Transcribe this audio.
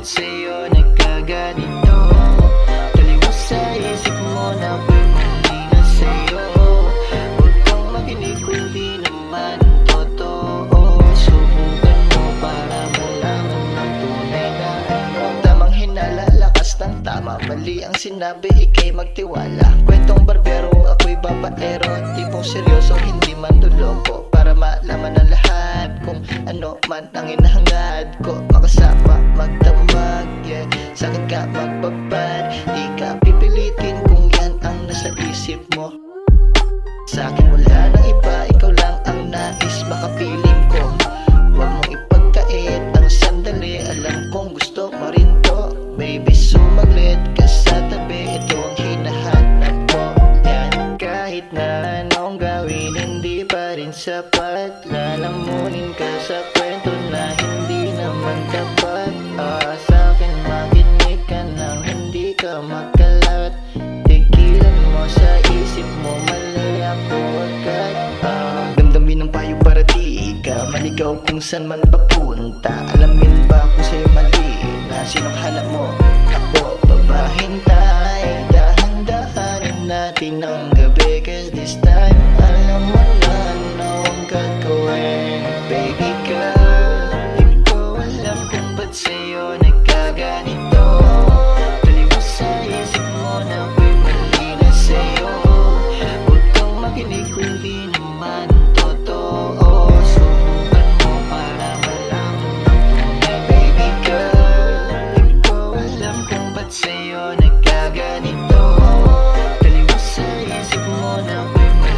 sa'yo nagkaganito? Taliwas sa isip mo na pumuli na sa'yo. Huwag kang makinig kung di naman totoo. Subukan mo para malaman ng tunay na ano. Tamang hinala, lakas ng tama, mali ang sinabi, ika'y magtiwala. Kwentong barbero, ako'y babaero. Tipong seryoso, hindi man luloko. Para malaman ng lahat kung ano man ang inahangad ko. Makasama, magdamag, yeah. Sa'kin ka magbabad, di ka pipilitin kung yan ang nasa isip mo. Sa'kin wala nang iba, ikaw lang ang nais makapiling ko. Huwag mong ipagkait ang sandali, alam kong gusto mo rin to. Baby, sumaglit ka sa tabi, ito ang hinahanap ko. Yan, kahit na anong gawin, hindi pa rin sapat. Lalamunin ka sa kwento na hindi naman tapat. Sa'kin makinig ka nang hindi ka makalat. Tigilan mo sa isip mo, mali ako agad. Damdamin ng payo para di ka maligaw kung saan man papunta. Alamin ba kung sa'yo mali na sinong hanap mo? Ako babahintay, dahan-dahanin natin ang gabi. Cause this time alam mo na ano ang gagawin. Baby girl, di ko alam kung ba't sa'yo nagkaganito. Taliwas sa isip mo na ako'y mali na sa'yo. Huwag kang makinig kung di naman totoo. Subukan mo para malaman ng tunay. Baby girl, di ko alam kung ba't sa'yo nagkaganito. Taliwas sa isip mo na ako'y mali